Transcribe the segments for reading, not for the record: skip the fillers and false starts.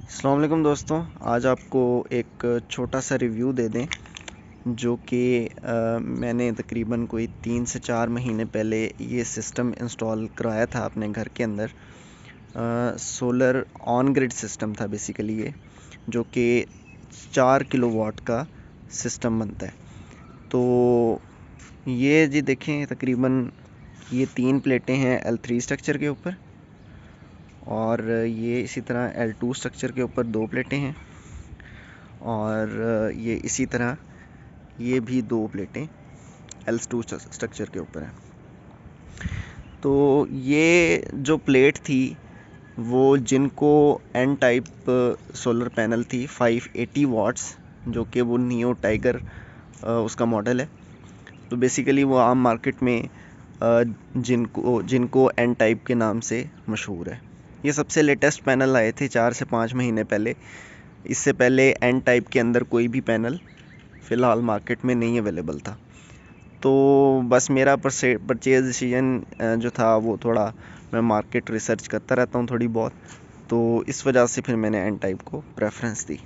अस्सलाम वालेकुम दोस्तों। आज आपको एक छोटा सा रिव्यू दे दें जो कि मैंने तकरीबन कोई 3 से 4 महीने पहले ये सिस्टम इंस्टॉल कराया था अपने घर के अंदर। सोलर ऑन ग्रिड सिस्टम था बेसिकली ये, जो कि 4 किलोवाट का सिस्टम बनता है। तो ये जी देखें, तकरीबन ये 3 प्लेटें हैं L3 स्ट्रक्चर के ऊपर, और ये इसी तरह L2 स्ट्रक्चर के ऊपर 2 प्लेटें हैं, और ये इसी तरह ये भी 2 प्लेटें L2 स्ट्रक्चर के ऊपर हैं। तो ये जो प्लेट थी वो जिनको एन टाइप सोलर पैनल थी 580 वाट्स, जो कि वो नियो टाइगर उसका मॉडल है। तो बेसिकली वो आम मार्केट में जिनको एन टाइप के नाम से मशहूर है। ये सबसे लेटेस्ट पैनल आए थे 4 से 5 महीने पहले। इससे पहले एन टाइप के अंदर कोई भी पैनल फ़िलहाल मार्केट में नहीं अवेलेबल था। तो बस मेरा परचेज़ डिसीजन जो था वो थोड़ा, मैं मार्केट रिसर्च करता रहता हूँ थोड़ी बहुत, तो इस वजह से फिर मैंने एन टाइप को प्रेफरेंस दी।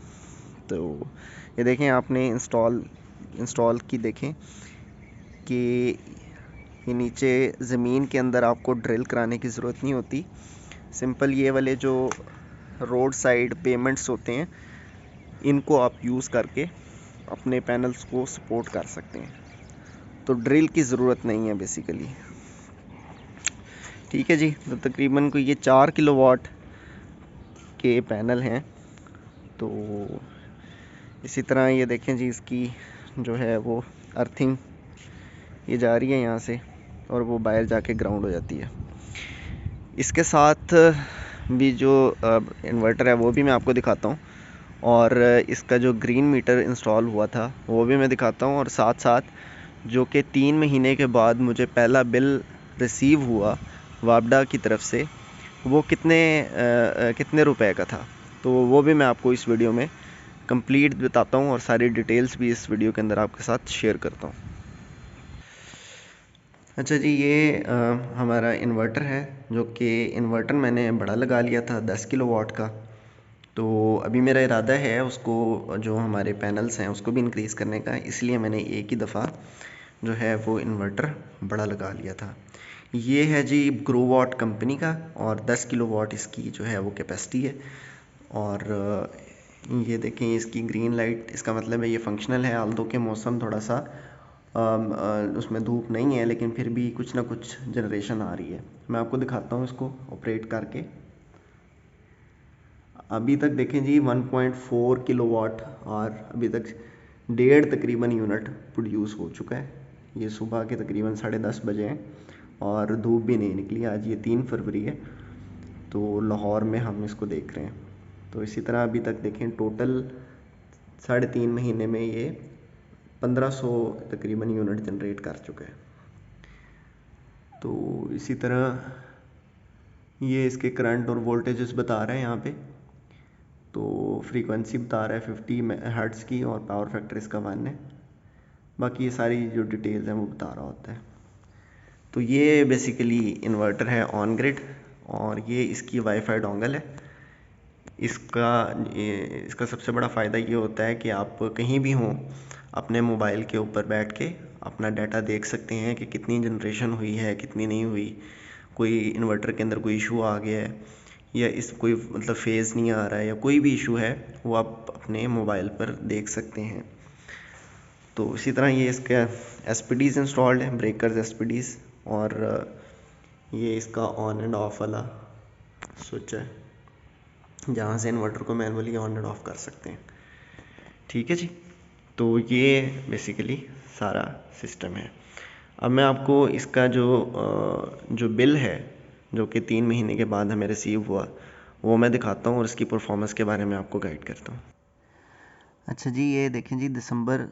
तो ये देखें, आपने इंस्टॉल की देखें कि ये नीचे ज़मीन के अंदर आपको ड्रिल कराने की ज़रूरत नहीं होती। सिंपल ये वाले जो रोड साइड पेमेंट्स होते हैं, इनको आप यूज़ करके अपने पैनल्स को सपोर्ट कर सकते हैं। तो ड्रिल की ज़रूरत नहीं है बेसिकली। ठीक है जी। तो तकरीबन कोई ये 4 किलोवाट के पैनल हैं। तो इसी तरह ये देखें जी, इसकी जो है वो अर्थिंग ये जा रही है यहाँ से, और वो बाहर जाके ग्राउंड हो जाती है। इसके साथ भी जो इन्वर्टर है वो भी मैं आपको दिखाता हूँ, और इसका जो ग्रीन मीटर इंस्टॉल हुआ था वो भी मैं दिखाता हूँ, और साथ साथ जो कि 3 महीने के बाद मुझे पहला बिल रिसीव हुआ वापडा की तरफ से, वो कितने रुपए का था, तो वो भी मैं आपको इस वीडियो में कंप्लीट बताता हूँ, और सारी डिटेल्स भी इस वीडियो के अंदर आपके साथ शेयर करता हूँ। अच्छा जी, ये हमारा इन्वर्टर है, जो कि इन्वर्टर मैंने बड़ा लगा लिया था 10 किलोवाट का। तो अभी मेरा इरादा है उसको, जो हमारे पैनल्स हैं उसको भी इंक्रीज़ करने का, इसलिए मैंने एक ही दफ़ा जो है वो इन्वर्टर बड़ा लगा लिया था। ये है जी ग्रोवाट कंपनी का, और 10 किलोवाट इसकी जो है वो कैपेसिटी है। और ये देखें, इसकी ग्रीन लाइट, इसका मतलब है ये फंक्शनल है। आल्दो के मौसम थोड़ा सा उसमें धूप नहीं है, लेकिन फिर भी कुछ ना कुछ जनरेशन आ रही है। मैं आपको दिखाता हूँ इसको ऑपरेट करके। अभी तक देखें जी 1.4 किलोवाट, और अभी तक 1.5 तकरीबन यूनिट प्रोड्यूस हो चुका है। ये सुबह के तकरीबन 10:30 बजे हैं, और धूप भी नहीं निकली। आज ये 3 फरवरी है, तो लाहौर में हम इसको देख रहे हैं। तो इसी तरह अभी तक देखें, टोटल 3.5 महीने में ये 1500 तकरीबन यूनिट जनरेट कर चुका है। तो इसी तरह ये इसके करंट और वोल्टेजेस बता रहा है यहाँ पे। तो फ्रीक्वेंसी बता रहा है 50 हर्ट्ज़ की, और पावर फैक्टर इसका 1 है। बाकी ये सारी जो डिटेल्स हैं वो बता रहा होता है। तो ये बेसिकली इन्वर्टर है ऑन ग्रिड, और ये इसकी वाईफाई डोंगल है। इसका सबसे बड़ा फ़ायदा ये होता है कि आप कहीं भी हों, अपने मोबाइल के ऊपर बैठ के अपना डाटा देख सकते हैं कि कितनी जनरेशन हुई है, कितनी नहीं हुई, कोई इन्वर्टर के अंदर कोई इशू आ गया है, या इस कोई मतलब फेज़ नहीं आ रहा है, या कोई भी इशू है, वो आप अपने मोबाइल पर देख सकते हैं। तो इसी तरह ये इसका एसपीडीज़ इंस्टॉल्ड है, ब्रेकर्स एसपीडीज़, और ये इसका ऑन एंड ऑफ वाला स्विच है, जहाँ से इन्वर्टर को मैनुअली ऑन एंड ऑफ कर सकते हैं। ठीक है जी। तो ये बेसिकली सारा सिस्टम है। अब मैं आपको इसका जो बिल है, जो कि 3 महीने के बाद हमें रिसीव हुआ, वो मैं दिखाता हूँ, और इसकी परफॉर्मेंस के बारे में आपको गाइड करता हूँ। अच्छा जी, ये देखें जी, दिसंबर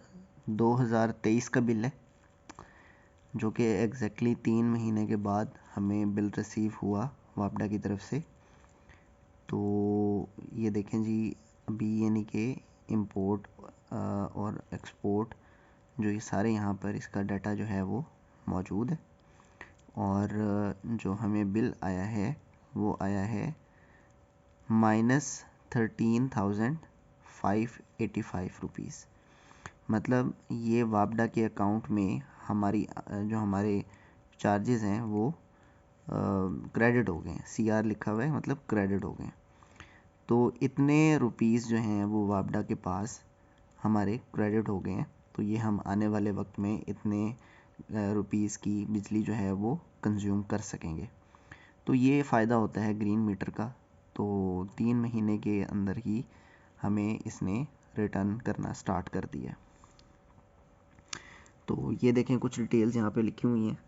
2023 का बिल है, जो कि एग्जैक्टली 3 महीने के बाद हमें बिल रिसीव हुआ वापडा की तरफ से। तो ये देखें जी, अभी यानी कि इंपोर्ट और एक्सपोर्ट, जो ये सारे यहाँ पर इसका डाटा जो है वो मौजूद है। और जो हमें बिल आया है वो आया है 13,585 रुपीज़। मतलब ये वापडा के अकाउंट में हमारी जो हमारे चार्जेस हैं वो क्रेडिट हो गए हैं। CR लिखा हुआ है, मतलब क्रेडिट हो गए। तो इतने रुपीज़ जो हैं वो वापडा के पास हमारे क्रेडिट हो गए हैं। तो ये हम आने वाले वक्त में इतने रुपीज़ की बिजली जो है वो कंज्यूम कर सकेंगे। तो ये फ़ायदा होता है ग्रीन मीटर का। तो 3 महीने के अंदर ही हमें इसने रिटर्न करना स्टार्ट कर दिया। तो ये देखें, कुछ डिटेल्स यहाँ पे लिखी हुई हैं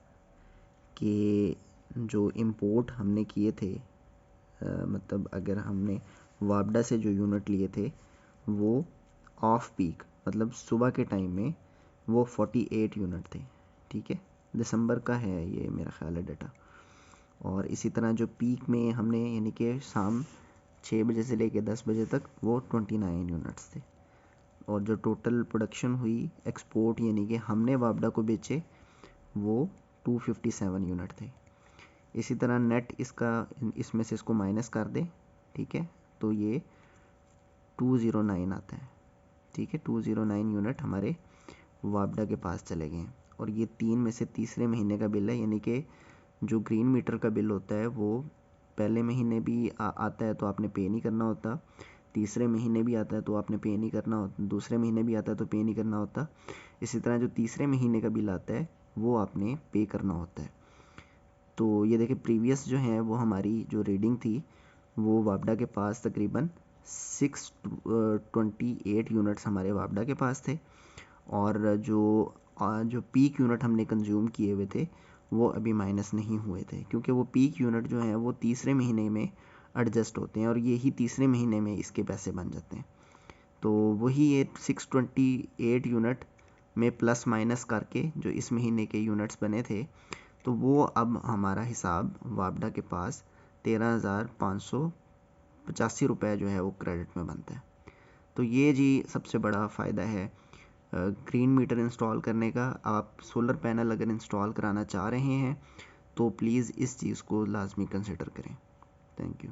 कि जो इंपोर्ट हमने किए थे, मतलब अगर हमने वापडा से जो यूनिट लिए थे वो ऑफ पीक, मतलब सुबह के टाइम में वो 48 यूनिट थे। ठीक है, दिसंबर का है ये मेरा ख्याल है डाटा। और इसी तरह जो पीक में हमने यानी कि शाम 6 बजे से लेकर 10 बजे तक वो 29 यूनिट्स थे। और जो टोटल प्रोडक्शन हुई एक्सपोर्ट यानी कि हमने वापडा को बेचे वो 257 यूनिट थे। इसी तरह नेट इसमें से इसको माइनस कर दें, ठीक है, तो ये 209 आता है। ठीक है, 209 यूनिट हमारे वापडा के पास चले गए हैं। और ये 3 में से तीसरे महीने का बिल है, यानी कि जो ग्रीन मीटर का बिल होता है वो पहले महीने भी आता है तो आपने पे नहीं करना होता, तीसरे महीने भी आता है तो आपने पे नहीं करना होता, दूसरे महीने भी आता है तो पे नहीं करना होता। इसी तरह जो तीसरे महीने का बिल आता है वो आपने पे करना होता है। तो ये देखिए, प्रीवियस जो है वो हमारी जो रीडिंग थी वो वापडा के पास तकरीबन 628 यूनिट्स हमारे वापडा के पास थे। और जो पीक यूनिट हमने कंज्यूम किए हुए थे वो अभी माइनस नहीं हुए थे, क्योंकि वो पीक यूनिट जो हैं वो तीसरे महीने में एडजस्ट होते हैं और यही तीसरे महीने में इसके पैसे बन जाते हैं। तो वही ये 628 यूनिट में प्लस माइनस करके जो इस महीने के यूनिट्स बने थे, तो वो अब हमारा हिसाब वापडा के पास 13,585 रुपये जो है वो क्रेडिट में बनता है। तो ये जी सबसे बड़ा फ़ायदा है ग्रीन मीटर इंस्टॉल करने का। आप सोलर पैनल अगर इंस्टॉल कराना चाह रहे हैं तो प्लीज़ इस चीज़ को लाजमी कंसिडर करें। Thank you.